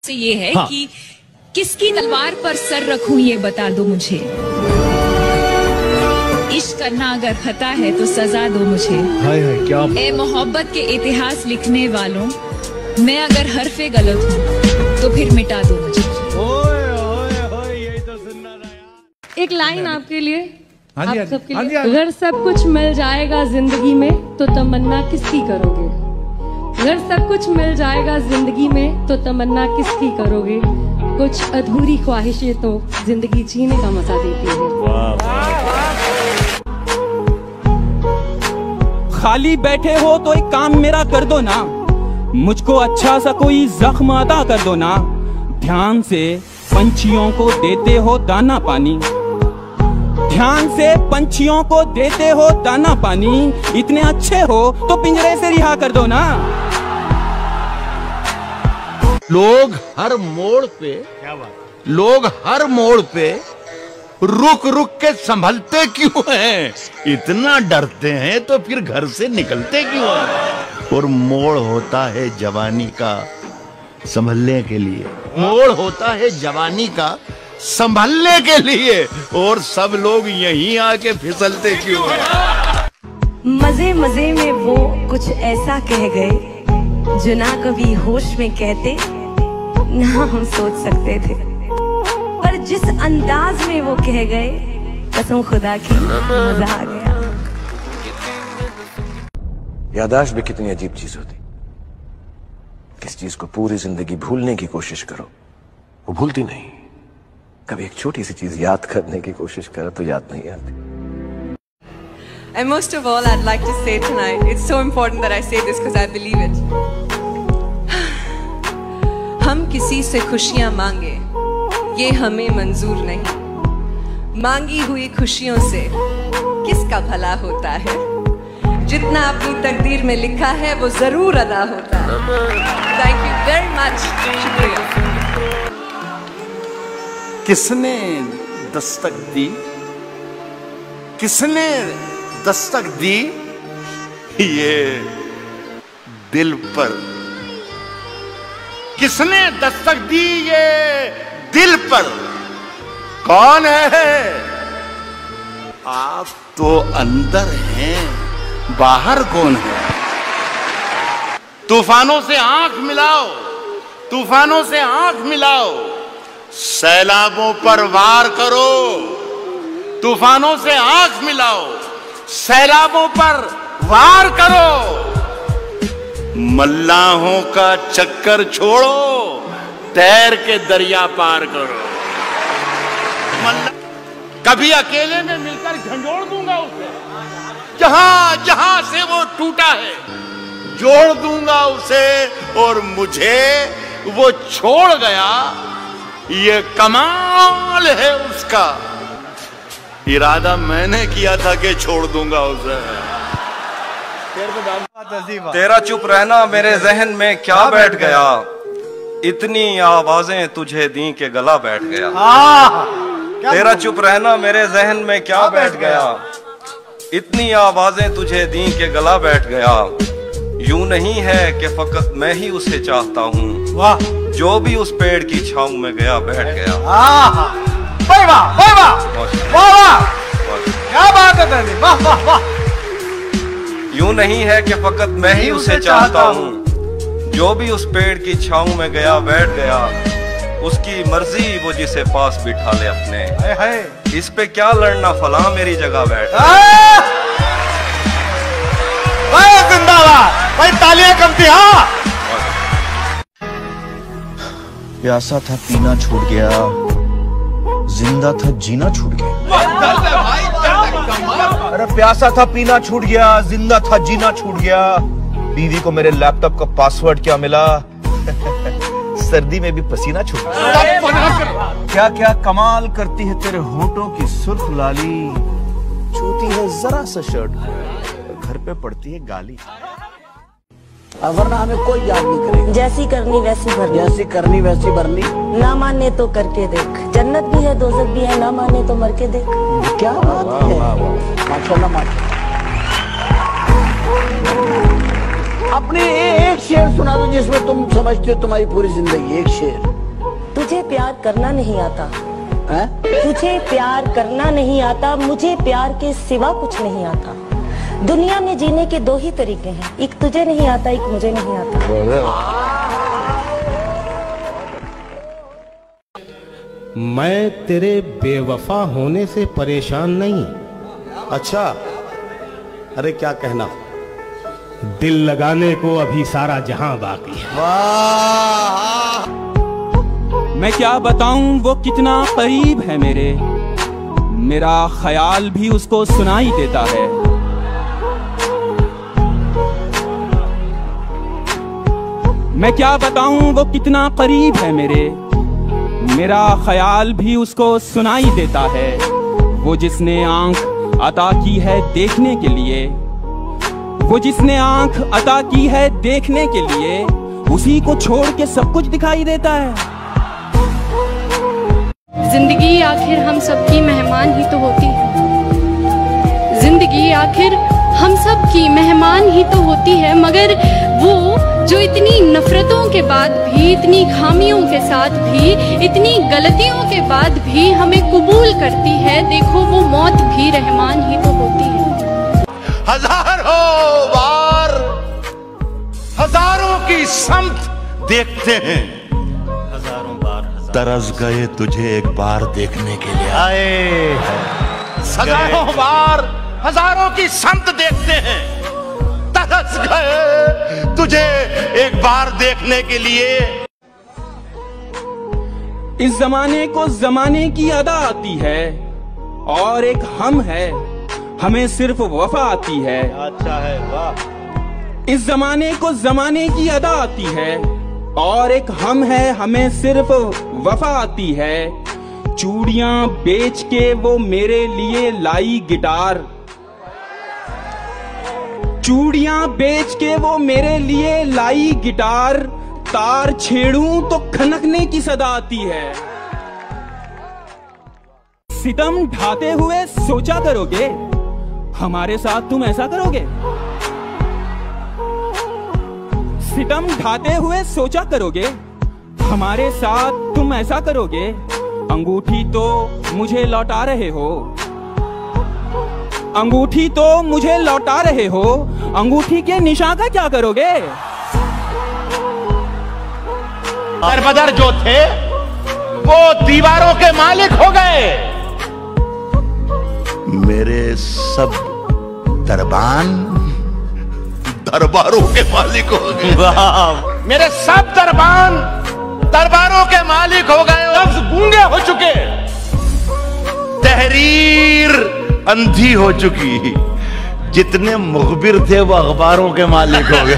से ये है कि किसकी तलवार पर सर रखूं ये बता दो मुझे। इश्क करना अगर खता है तो सजा दो मुझे। हाय हाय क्या ए मोहब्बत के इतिहास लिखने वालों, मैं अगर हरफे गलत हूँ तो फिर मिटा दो मुझे। यही तो सुनना था यार। एक लाइन आपके लिए, आप सबके लिए। अगर सब कुछ मिल जाएगा जिंदगी में तो तमन्ना किसकी करोगे? अगर सब कुछ मिल जाएगा जिंदगी में तो तमन्ना किसकी करोगे? कुछ अधूरी ख्वाहिशें तो जिंदगी जीने का मजा देती है। खाली बैठे हो तो एक काम मेरा कर दो ना, मुझको अच्छा सा कोई जख्म अदा कर दो ना। ध्यान से पंछियों को देते हो दाना पानी, ध्यान से पंछियों को देते हो दाना पानी। इतने अच्छे हो तो पिंजरे से रिहा कर दो ना। लोग हर मोड़ पे, लोग हर मोड़ पे रुक रुक के संभलते क्यों हैं? इतना डरते हैं तो फिर घर से निकलते क्यों हैं? और मोड़ होता है जवानी का संभलने के लिए, मोड़ होता है जवानी का संभलने के लिए। और सब लोग यहीं आके फिसलते क्यों हैं? मजे मजे में वो कुछ ऐसा कह गए जो ना कभी होश में कहते ना हम सोच सकते थे, पर जिस अंदाज में वो कह गए कसम खुदा की मजा आ गया। याददाश्त भी कितनी अजीब चीज होती। किस चीज को पूरी जिंदगी भूलने की कोशिश करो वो भूलती नहीं, कभी एक छोटी सी चीज याद करने की कोशिश करो तो याद नहीं आती। And most of all, I'd like to say tonight, it's so important that I say this because I believe it. हम किसी से खुशियां मांगे ये हमें मंजूर नहीं, मांगी हुई खुशियों से किसका भला होता है? जितना अपनी तकदीर में लिखा है वो जरूर अदा होता है। थैंक यू वेरी मच, शुक्रिया। किसने दस्तक दी, किसने दस्तक दी ये दिल पर? किसने दस्तक दी ये दिल पर? कौन है? आप तो अंदर हैं, बाहर कौन है? तूफानों से आंख मिलाओ, तूफानों से आंख मिलाओ, सैलाबों पर वार करो। तूफानों से आंख मिलाओ, सैलाबों पर वार करो। मल्लाहों का चक्कर छोड़ो, तैर के दरिया पार करो। कभी अकेले में मिलकर झंझोड़ दूंगा उसे, जहां जहां से वो टूटा है जोड़ दूंगा उसे। और मुझे वो छोड़ गया, ये कमाल है उसका। इरादा मैंने किया था कि छोड़ दूंगा उसे। तेरा चुप रहना मेरे जहन में क्या बैठ गया, इतनी आवाजें तुझे दी के गला बैठ गया। तेरा चुप रहना मेरे जहन में क्या बैठ गया, इतनी आवाजें तुझे दी के गला बैठ गया। यूं नहीं है कि फकत मैं ही उसे चाहता हूँ, जो भी उस पेड़ की छांव में गया बैठ गया। क्या बात है, वाह वाह वाह। यूं नहीं है कि फकत मैं ही उसे चाहता हूँ, जो भी उस पेड़ की छांव में गया बैठ गया। उसकी मर्जी वो जिसे पास बिठा ले अपने, इस पे क्या लड़ना फला मेरी जगह बैठ। जिंदाबाद भाई, तालियां कम थी। हाँ, प्यासा था पीना छूट गया, जिंदा था जीना छूट गया। अरे प्यासा था पीना छूट गया, जिंदा था जीना छूट गया। बीवी को मेरे लैपटॉप का पासवर्ड क्या मिला, सर्दी में भी पसीना छूट गया। क्या क्या कमाल करती है तेरे होठों की सुर्ख लाली, छूती है जरा सा शर्ट घर पे पड़ती है गाली। वरना हमें कोई याद नहीं करेगा। जैसी करनी वैसी भरनी, जैसी करनी वैसी भरनी। ना माने तो करके देख, जन्नत भी है दोज़ख भी है, ना माने तो मर के देख। क्या बात है, माशाल्लाह माशाल्लाह। अपने एक शेर सुना दो जिसमें तुम समझते हो तुम्हारी पूरी जिंदगी। एक शेर। तुझे प्यार करना नहीं आता, तुझे प्यार करना नहीं आता, मुझे प्यार के सिवा कुछ नहीं आता। दुनिया में जीने के दो ही तरीके हैं, एक तुझे नहीं आता, एक मुझे नहीं आता। मैं तेरे बेवफा होने से परेशान नहीं। अच्छा, अरे क्या कहना। दिल लगाने को अभी सारा जहां बाकी है। मैं क्या बताऊं वो कितना करीब है मेरे, मेरा ख्याल भी उसको सुनाई देता है। मैं क्या बताऊं वो कितना करीब है मेरे, मेरा ख्याल भी उसको सुनाई देता है। वो जिसने आंख अता की है देखने के लिए, वो जिसने आंख अता की है देखने के लिए, उसी को छोड़ के सब कुछ दिखाई देता है। जिंदगी आखिर हम सबकी मेहमान ही तो होती है, जिंदगी आखिर हम सब की मेहमान ही तो होती है, मगर वो जो इतनी नफरतों के बाद भी, इतनी खामियों के साथ भी, इतनी गलतियों के बाद भी हमें कबूल करती है, देखो वो मौत भी रहमान ही तो होती है। हजारों बार हजारों की समत देखते हैं, हजारों बार तरस गए तुझे एक बार देखने के लिए। आए हजारों बार हजारों की समत देखते हैं, तरस गए तुझे एक बार देखने के लिए। इस जमाने को जमाने की अदा आती है, और एक हम है हमें सिर्फ वफा आती है। अच्छा है, वाह। इस जमाने को जमाने की अदा आती है, और एक हम है हमें सिर्फ वफा आती है। चूड़ियां बेच के वो मेरे लिए लाई गिटार, चूड़ियां बेच के वो मेरे लिए लाई गिटार, तार छेड़ूं तो खनकने की सदा आती है। सितम ढाते हुए सोचा करोगे हमारे साथ तुम ऐसा करोगे, सितम ढाते हुए सोचा करोगे हमारे साथ तुम ऐसा करोगे। अंगूठी तो मुझे लौटा रहे हो, अंगूठी तो मुझे लौटा रहे हो, अंगूठी के निशान का क्या करोगे। दरबदर जो थे वो दीवारों के मालिक हो गए, मेरे सब दरबान दरबारों के मालिक हो गए। मेरे सब दरबान दरबारों के मालिक हो गए, लफ्ज गूंगे हो चुके, तहरीर अंधी हो चुकी, जितने मुखबिर थे वो अखबारों के मालिक हो गए।